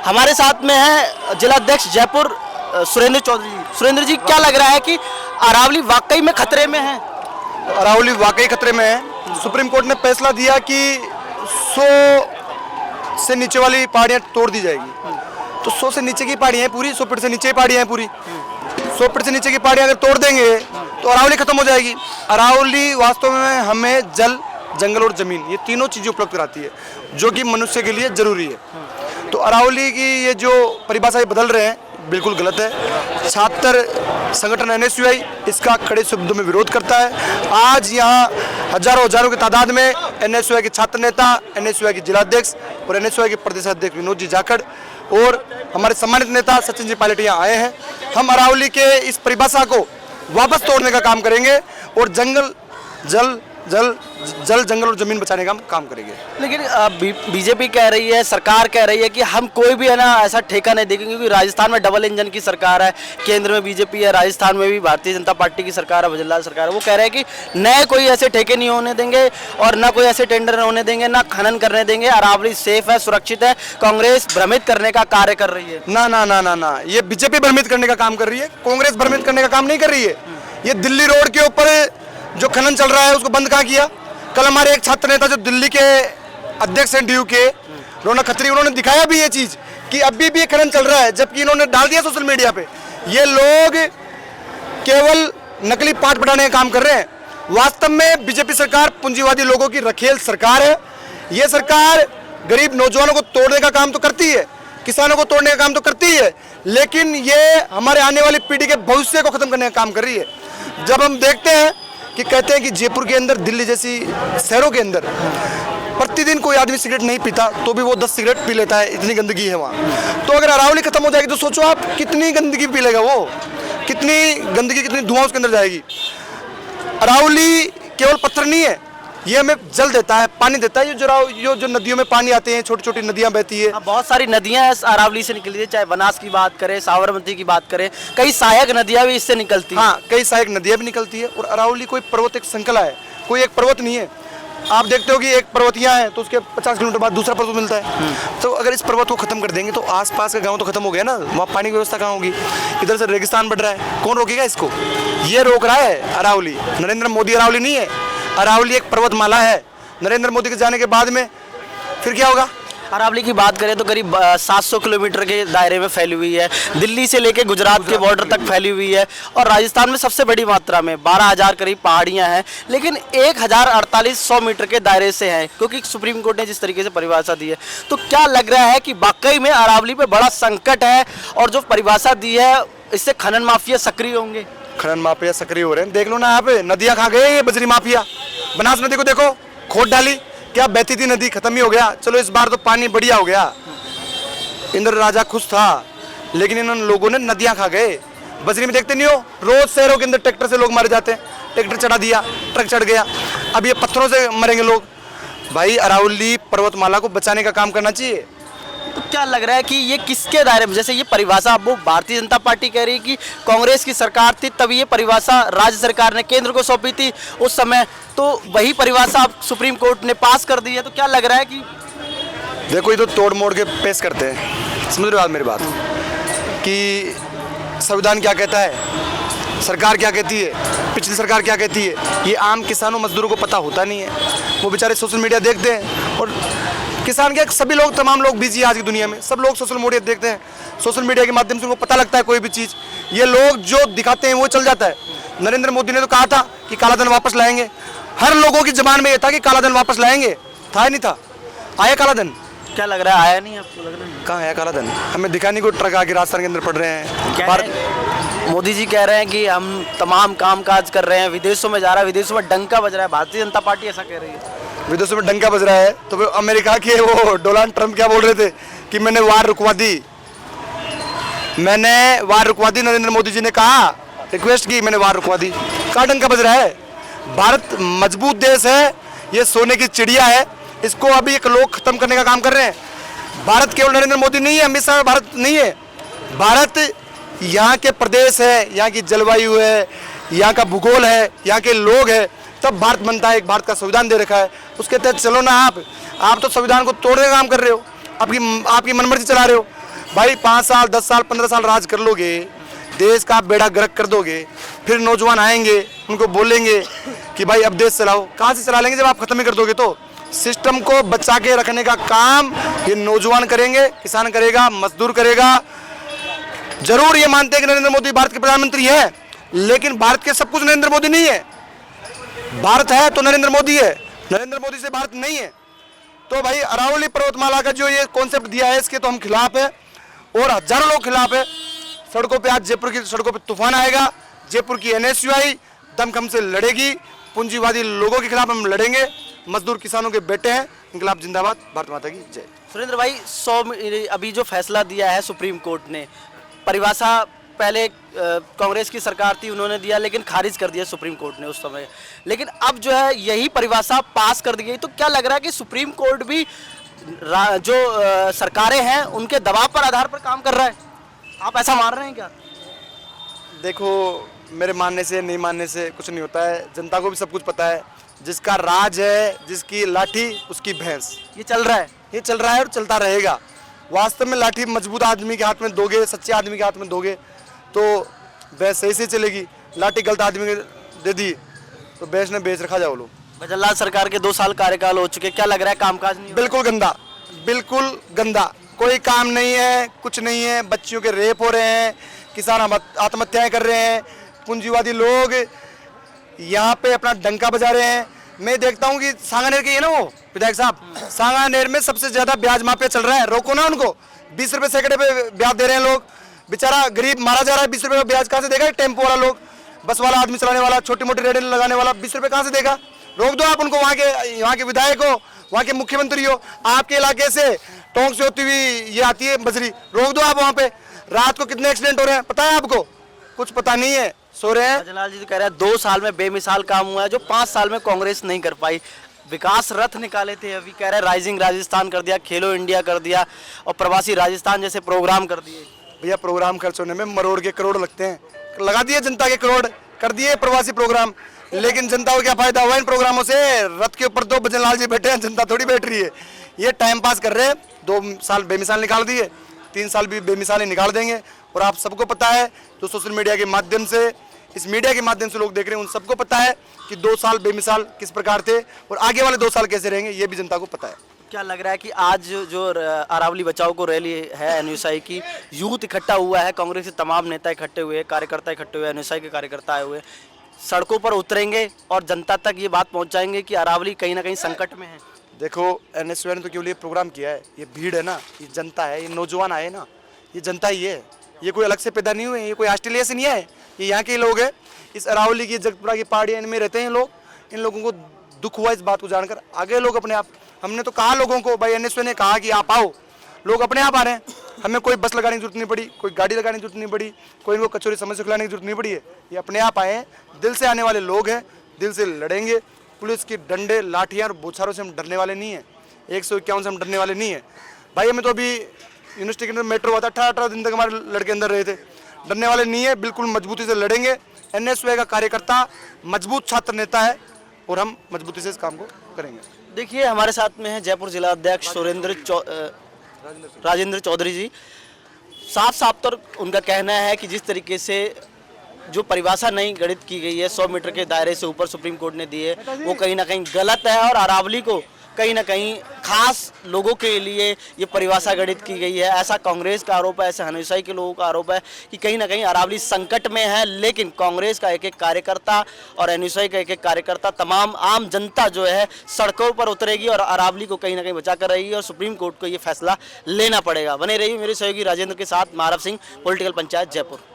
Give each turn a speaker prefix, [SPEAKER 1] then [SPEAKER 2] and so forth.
[SPEAKER 1] हमारे साथ में है जिलाध्यक्ष जयपुर सुरेंद्र चौधरी जी। सुरेंद्र जी, क्या लग रहा है कि अरावली वाकई में खतरे में है?
[SPEAKER 2] अरावली वाकई खतरे में है। सुप्रीम कोर्ट ने फैसला दिया कि 100 से नीचे वाली पहाड़ियां तोड़ दी जाएगी। तो 100 से नीचे की पहाड़ियां हैं पूरी, 100 फीट से नीचे की पहाड़ियां हैं पूरी। 100 फीट से नीचे की पहाड़ियां अगर तोड़ देंगे तो अरावली खत्म हो जाएगी। अरावली वास्तव में हमें जल, जंगल और जमीन, ये तीनों चीजें उपलब्ध कराती है जो कि मनुष्य के लिए जरूरी है। तो अरावली की ये जो परिभाषा बदल रहे हैं बिल्कुल गलत है। छात्र संगठन NSUI इसका कड़े शब्दों में विरोध करता है। आज यहाँ हजारों की तादाद में NSUI के छात्र नेता, NSUI के जिलाध्यक्ष और NSUI के प्रदेश अध्यक्ष विनोद जी जाखड़ और हमारे सम्मानित नेता सचिन जी पायलट यहाँ आए हैं। हम अरावली के इस परिभाषा को वापस तोड़ने का काम करेंगे और जल जंगल और जमीन बचाने का काम करेंगे।
[SPEAKER 1] लेकिन बीजेपी कह रही है, सरकार कह रही है कि हम कोई भी है ना ऐसा ठेका नहीं देंगे, क्योंकि राजस्थान में डबल इंजन की सरकार है, केंद्र में बीजेपी है, राजस्थान में भी भारतीय जनता पार्टी की सरकार है, भजनलाल सरकार है। वो कह रहे हैं कि नए कोई ऐसे ठेके नहीं होने देंगे और ना कोई ऐसे टेंडर होने देंगे, ना खनन करने देंगे। अरावली सेफ है, सुरक्षित है। कांग्रेस भ्रमित करने का कार्य कर रही है।
[SPEAKER 2] ना, ये बीजेपी भ्रमित करने का काम कर रही है, कांग्रेस भ्रमित करने का काम नहीं कर रही है। ये दिल्ली रोड के ऊपर जो खनन चल रहा है उसको बंद कहाँ किया? कल हमारे एक छात्र नेता जो दिल्ली के अध्यक्ष हैं DU के, रौनक खत्री, उन्होंने दिखाया भी ये चीज कि अभी भी ये खनन चल रहा है, जबकि इन्होंने डाल दिया सोशल मीडिया पे। ये लोग केवल नकली पाठ पढ़ाने का काम कर रहे हैं। वास्तव में बीजेपी सरकार पूंजीवादी लोगों की रखेल सरकार है। ये सरकार गरीब नौजवानों को तोड़ने का काम तो करती है, किसानों को तोड़ने का काम तो करती है, लेकिन ये हमारे आने वाली पीढ़ी के भविष्य को खत्म करने का काम कर रही है। जब हम देखते हैं कि कहते हैं कि जयपुर के अंदर, दिल्ली जैसी शहरों के अंदर प्रतिदिन कोई आदमी सिगरेट नहीं पीता तो भी वो 10 सिगरेट पी लेता है, इतनी गंदगी है वहाँ। तो अगर अरावली खत्म हो जाएगी तो सोचो आप कितनी गंदगी पी लेगा वो, कितनी गंदगी, कितनी धुआं उसके अंदर जाएगी। अरावली केवल पत्थर नहीं है, ये हमें जल देता है, पानी देता है। ये जो नदियों में पानी आते हैं, छोटी छोटी नदियां बहती है।
[SPEAKER 1] बहुत सारी नदियां अरावली से निकलती है, चाहे बनास की बात करें, साबरमती की बात करें, कई सहायक नदियां भी इससे निकलती है।
[SPEAKER 2] हाँ, कई सहायक नदियां भी निकलती है। और अरावली कोई पर्वत, एक श्रृंखला है, कोई एक पर्वत नहीं है। आप देखते हो कि एक पर्वत यहाँ है तो उसके 50 किलोमीटर बाद दूसरा पर्वत मिलता है। तो अगर इस पर्वत को खत्म कर देंगे तो आसपास का गांव तो खत्म हो गया ना, वहाँ पानी की व्यवस्था कहाँ होगी? इधर से रेगिस्तान बढ़ रहा है, कौन रोकेगा इसको? ये रोक रहा है अरावली, नरेंद्र मोदी। अरावली नहीं है, अरावली एक पर्वतमाला है। नरेंद्र मोदी के जाने के बाद में फिर क्या होगा?
[SPEAKER 1] अरावली की बात करें तो करीब 700 किलोमीटर के दायरे में फैली हुई है, दिल्ली से लेकर गुजरात के बॉर्डर तक फैली हुई है और राजस्थान में सबसे बड़ी मात्रा में 12,000 करीब पहाड़ियां हैं, लेकिन 1,048 मीटर के दायरे से हैं, क्योंकि सुप्रीम कोर्ट ने जिस तरीके से परिभाषा दी है। तो क्या लग रहा है कि वाकई में अरावली पे बड़ा संकट है और जो परिभाषा दी है इससे खनन माफिया सक्रिय होंगे?
[SPEAKER 2] खनन माफिया सक्रिय हो रहे हैं, देख लो ना। यहाँ पे नदियाँ खा गए ये बजरी माफिया। बनास नदी को देखो, खोद डाली, क्या बहती थी नदी, खत्म ही हो गया। चलो इस बार तो पानी बढ़िया हो गया, इंद्र राजा खुश था, लेकिन इन लोगों ने नदियां खा गए। बजरी में देखते नहीं हो, रोज शहरों के अंदर ट्रैक्टर से लोग मारे जाते हैं। ट्रैक्टर चढ़ा दिया, ट्रक चढ़ गया, अब ये पत्थरों से मरेंगे लोग। भाई अरावली पर्वतमाला को बचाने का काम करना चाहिए।
[SPEAKER 1] तो क्या लग रहा है कि ये किसके दायरे में, जैसे ये परिभाषा अब वो भारतीय जनता पार्टी कह रही है कि कांग्रेस की सरकार थी तभी ये परिभाषा राज्य सरकार ने केंद्र को सौंपी थी उस समय, तो वही परिभाषा अब सुप्रीम कोर्ट ने पास कर दी है। तो क्या लग रहा है कि
[SPEAKER 2] देखो ये तो तोड़ मोड़ के पेश करते हैं, समझ रहे हो मेरी बात, कि संविधान क्या कहता है, सरकार क्या कहती है, पिछली सरकार क्या कहती है, ये आम किसानों मजदूरों को पता होता नहीं है। वो बेचारे सोशल मीडिया देखते हैं, और किसान क्या, सभी लोग, तमाम लोग बिजी है आज की दुनिया में, सब लोग सोशल मीडिया देखते हैं। सोशल मीडिया के माध्यम से उनको पता लगता है कोई भी चीज़। ये लोग जो दिखाते हैं वो चल जाता है। नरेंद्र मोदी ने तो कहा था कि काला धन वापस लाएंगे, हर लोगों की जबान में ये था कि काला धन वापस लाएंगे, था नहीं था? आया काला धन?
[SPEAKER 1] क्या लग रहा है, आया नहीं आपको? लग रहा है
[SPEAKER 2] कहाँ आया काला धन? हमें दिखा नहीं, कोई ट्रक आके राजस्थान के अंदर पड़ रहे हैं।
[SPEAKER 1] मोदी जी कह रहे हैं कि हम तमाम कामकाज कर रहे हैं, विदेशों में जा रहा है, विदेशों में डंका बज रहा है, भारतीय जनता पार्टी ऐसा कह रही है।
[SPEAKER 2] विदेशों में डंका बज रहा है तो अमेरिका के वो डोनाल्ड ट्रंप क्या बोल रहे थे कि मैंने वार रुकवा दी, मैंने वार रुकवा दी। नरेंद्र मोदी जी ने कहा, रिक्वेस्ट की, मैंने वार रुकवा दी। कहाँ डंका बज रहा है? भारत मजबूत देश है, ये सोने की चिड़िया है, इसको अभी एक लोग खत्म करने का काम कर रहे हैं। भारत केवल नरेंद्र मोदी नहीं है, अमित शाह भारत नहीं है। भारत यहाँ के प्रदेश है, यहाँ की जलवायु है, यहाँ का भूगोल है, यहाँ के लोग है, तब भारत बनता है। एक भारत का संविधान दे रखा है, उसके तहत चलो ना। आप तो संविधान को तोड़ने का काम कर रहे हो, आपकी मनमर्जी चला रहे हो। भाई 5 साल 10 साल 15 साल राज कर लोगे, देश का बेड़ा गर्क कर दोगे, फिर नौजवान आएंगे, उनको बोलेंगे कि भाई अब देश चलाओ। कहाँ से चला लेंगे जब आप खत्म ही कर दोगे? तो सिस्टम को बचा के रखने का काम ये नौजवान करेंगे, किसान करेगा, मजदूर करेगा। जरूर ये मानते हैं कि नरेंद्र मोदी भारत के प्रधानमंत्री है, लेकिन भारत के सब कुछ नरेंद्र मोदी नहीं है। भारत है तो नरेंद्र मोदी है, नरेंद्र मोदी से भारत नहीं है। तो भाई अरावली पर्वतमाला का जो ये कॉन्सेप्ट दिया है, इसके तो हम खिलाफ है और हजारों लोग खिलाफ है। सड़कों पे आज जयपुर की सड़कों पे तूफान आएगा। जयपुर की एनएसयूआई दमखम से लड़ेगी, पूंजीवादी लोगों के खिलाफ हम लड़ेंगे। मजदूर किसानों के बेटे हैं, इनकलाब जिंदाबाद, भारत माता की जय।
[SPEAKER 1] सुरेंद्र भाई, अभी जो फैसला दिया है सुप्रीम कोर्ट ने, परिभाषा पहले कांग्रेस की सरकार थी, उन्होंने दिया लेकिन खारिज कर दिया सुप्रीम कोर्ट ने उस समय, लेकिन अब जो है यही परिभाषा पास कर दी गई। तो क्या लग रहा है कि सुप्रीम कोर्ट भी जो सरकारें हैं उनके दबाव पर आधार पर काम कर रहा है? आप ऐसा मान रहे हैं क्या?
[SPEAKER 2] देखो, मेरे मानने से नहीं मानने से कुछ नहीं होता है। जनता को भी सब कुछ पता है। जिसका राज है, जिसकी लाठी उसकी भैंस,
[SPEAKER 1] ये चल रहा है,
[SPEAKER 2] ये चल रहा है और चलता रहेगा। वास्तव में लाठी मजबूत आदमी के हाथ में दोगे, सच्चे आदमी के हाथ में दोगे तो भैंस सही से चलेगी। लाठी गलत आदमी को दे दी तो भैंस ने बेच रखा। जाओ लो।
[SPEAKER 1] भजनलाल सरकार के 2 साल कार्यकाल हो चुके, क्या लग रहा है कामकाज नहीं?
[SPEAKER 2] बिल्कुल गंदा, बिल्कुल गंदा। कोई काम नहीं है, कुछ नहीं है। बच्चियों के रेप हो रहे हैं, किसान आत्महत्याएं कर रहे हैं, पूंजीवादी लोग यहाँ पे अपना डंका बजा रहे हैं। मैं देखता हूँ कि सांगानेर के, ये ना वो विधायक साहब, सांगानेर में सबसे ज्यादा ब्याज माफिया चल रहा है। रोको ना उनको। 20 रुपए सैकड़े पे ब्याज दे रहे हैं लोग। बेचारा गरीब मारा जा रहा है। 20 रुपए का ब्याज कहाँ से देगा? टेम्पो वाला लोग, बस वाला, आदमी चलाने वाला, छोटी मोटी रेडी लगाने वाला 20 रुपए कहाँ से देगा? रोक दो आप उनको। वहाँ के विधायक हो, वहाँ के मुख्यमंत्री हो, आपके इलाके से टोंक से होती हुई ये आती है बजरी, रोक दो आप वहाँ पे। रात को कितने एक्सीडेंट हो रहे हैं पता है आपको? कुछ पता नहीं है, सो रहे हैं।
[SPEAKER 1] भजनलाल जी तो कह रहे हैं 2 साल में बेमिसाल काम हुआ है जो 5 साल में कांग्रेस नहीं कर पाई। विकास रथ निकाले थे, अभी कह रहे हैं राइजिंग राजस्थान कर दिया, खेलो इंडिया कर दिया और प्रवासी राजस्थान जैसे प्रोग्राम कर दिए।
[SPEAKER 2] भैया प्रोग्राम खर्च होने में मरोड़ के करोड़ लगते हैं, लगा दिए जनता के करोड़, कर दिए प्रवासी प्रोग्राम, लेकिन जनता को क्या फायदा हुआ इन प्रोग्रामों से? रथ के ऊपर 2 भजनलाल जी बैठे हैं, जनता थोड़ी बैठ रही है। ये टाइम पास कर रहे हैं। 2 साल बेमिसाल निकाल दिए, 3 साल भी बेमिसाल ही निकाल देंगे। और आप सबको पता है, जो सोशल मीडिया के माध्यम से, इस मीडिया के माध्यम से लोग देख रहे हैं, उन सबको पता है कि 2 साल बेमिसाल किस प्रकार थे और आगे वाले 2 साल कैसे रहेंगे, ये भी जनता को पता है।
[SPEAKER 1] क्या लग रहा है कि आज जो अरावली बचाओ को रैली है एनएसयूआई की, यूथ इकट्ठा हुआ है, कांग्रेस के तमाम नेता इकट्ठे हुए, कार्यकर्ता इकट्ठे हुए, एनएसयूआई के कार्यकर्ता आए हुए, सड़कों पर उतरेंगे और जनता तक ये बात पहुंचाएंगे कि अरावली कहीं ना कहीं संकट में है?
[SPEAKER 2] देखो, एनएसयूआई ने तो केवल ये प्रोग्राम किया है। ये भीड़ है ना, ये जनता है, ये नौजवान आए ना, ये जनता ही है। ये कोई अलग से पैदा नहीं हुए, ये कोई ऑस्ट्रेलिया से नहीं आए, ये यहाँ के लोग हैं। इस अरावली की, जगतपुरा की पहाड़ियाँ, इनमें रहते हैं लोग। इन लोगों को दुख हुआ इस बात को जानकर, आगे लोग अपने आप। हमने तो कहा लोगों को, भाई एनएसयूआई ने कहा कि आप आओ, लोग अपने आप आ रहे हैं। हमें कोई बस लगाने की जरूरत नहीं पड़ी, कोई गाड़ी लगाने की जरूरत नहीं पड़ी, कोई इनको कचौरी समोसे खिलाने की जरूरत नहीं पड़ी है। ये अपने आप आए हैं, दिल से आने वाले लोग हैं, दिल से लड़ेंगे। पुलिस की डंडे, लाठियाँ और बोछारों से हम डरने वाले नहीं हैं, 151 से हम डरने वाले नहीं हैं। भाई हमें तो अभी यूनिवर्सिटी के अंदर मेट्रो हुआ था, 18 दिन तक हमारे लड़के अंदर रहे थे। डरने वाले नहीं है, बिल्कुल मजबूती से लड़ेंगे। एनएसयूआई का कार्यकर्ता मजबूत छात्र नेता है और हम मजबूती से इस काम को करेंगे।
[SPEAKER 1] देखिए, हमारे साथ में है जयपुर जिला अध्यक्ष राजेंद्र चौधरी जी। साफ साफ तौर उनका कहना है कि जिस तरीके से जो परिभाषा नई गणित की गई है 100 मीटर के दायरे से ऊपर सुप्रीम कोर्ट ने दी है, वो कहीं ना कहीं गलत है और अरावली को कहीं ना कहीं खास लोगों के लिए ये परिभाषा गणित की गई है। ऐसा कांग्रेस का आरोप है, ऐसा एनएसयूआई के लोगों का आरोप है कि कहीं ना कहीं अरावली संकट में है। लेकिन कांग्रेस का एक एक कार्यकर्ता और एनएसयूआई का एक एक कार्यकर्ता, तमाम आम जनता जो है सड़कों पर उतरेगी और अरावली को कहीं ना कहीं बचा कर रहेगी और सुप्रीम कोर्ट को ये फैसला लेना पड़ेगा। बने रहिए मेरे सहयोगी राजेंद्र के साथ। मारव सिंह, पॉलिटिकल पंचायत, जयपुर।